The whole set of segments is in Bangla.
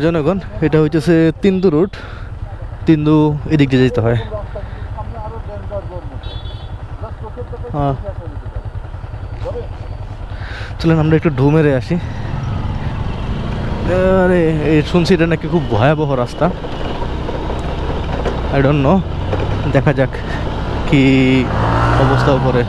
জনগণ, এটা হইতেছে তিন্দু রোড। তিন্দু এদিক দিয়ে যেতে হয়। চলেন আমরা একটু ঢু মেরে আসি। আরে এই শুনছি এটা নাকি খুব ভয়াবহ রাস্তা। আই ডোন্ট নো, দেখা যাক কি অবস্থা করে।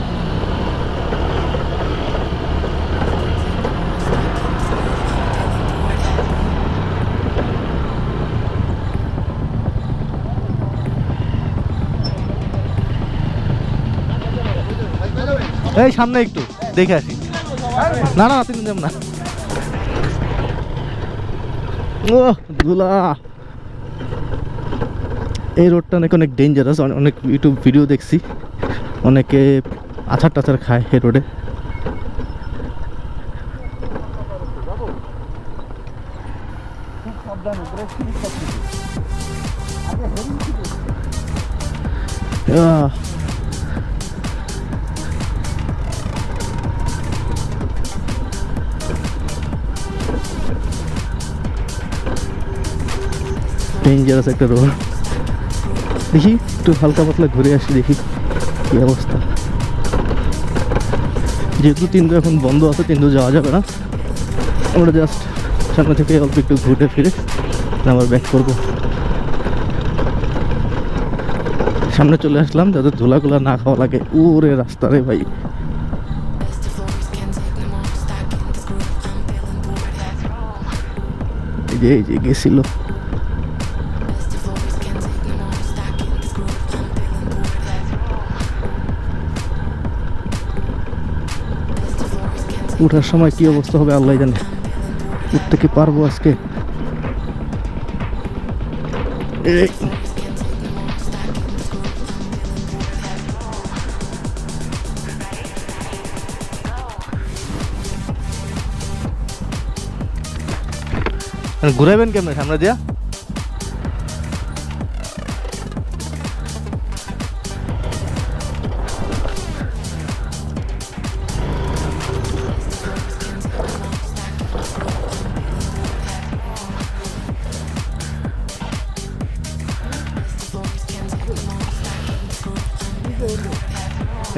এই সামনে একটু দেখে আসি। না না তুমি যাম না। ও ধুলা, এই রোডটা নাকি অনেক ডেঞ্জারাস। অনেক ইউটিউব ভিডিও দেখছি, অনেকে আছাড় টাছাড় খায় এই রোডে। ডেঞ্জারাস একটা রোড। দেখি একটু হালকা পাতলা ঘুরে আসি, দেখি কি অবস্থা। যেহেতু তিন্দু এখন বন্ধ আছে, তিন্দু যাওয়া যাবে না। আমরা জাস্ট সামনে থেকে অল্প একটু ঘুরে ফিরে আবার ব্যাক করবো। সামনে চলে আসলাম যাতে ধুলাগুলা না খাওয়া লাগে। ওরে রাস্তা রে ভাই, এই যে গেছিল। উঠার সময় কি অবস্থা হবে আল্লাহ জানে। উঠতে কি পারবো আজকে? ঘুরাইবেন কেমন সামনে দিয়া?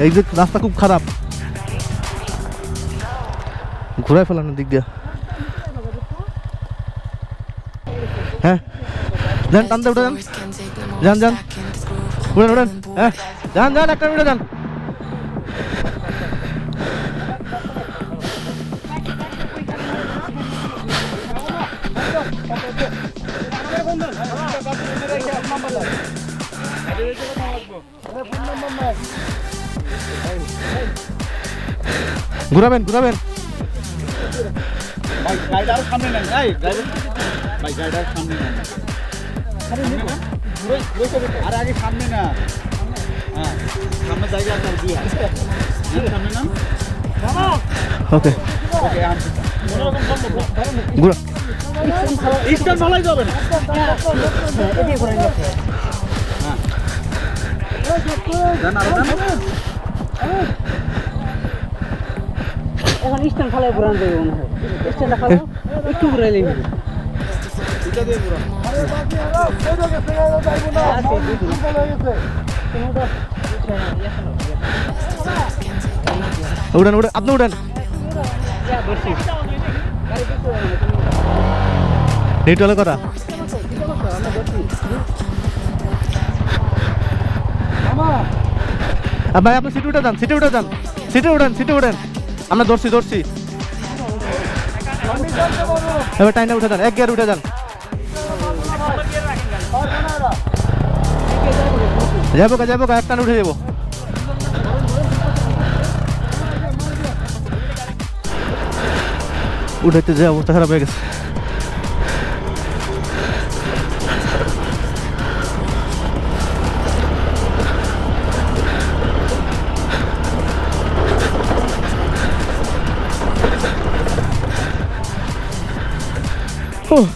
এই যে রাস্তা খুব খারাপ, ঘুরাই ফেলানোর দিক দিয়া। হ্যাঁ যান, টানতে উঠে যান, যান যান, উঠেন উঠেন। হ্যাঁ যান যান, একটা মিনিটে যান। ঘুরাবেন ঘুরাবেন। ওকে ঘুরা। এখন স্ট্যান্ড ফালাই ঘুরান যাবে মনে হয়। স্ট্যান্ডটা ফালাও, একটু ঘুরাইলেই হবে। উঠেন উঠেন, আপনি উঠেন। নিউট্রালে করা। ভাই আপনি সিটে উঠে যান, সিটে উঠে যান, সিটে উঠেন, সিটে উঠেন। আমরা ধরছি ধরছি। এবার টাইনে উঠে যান, এক গিয়ার উঠে যান। যাবো কা যাবো কা, এক টান উঠে যাবো। উঠাইতে যে অবস্থা খারাপ হয়ে গেছে। Oh.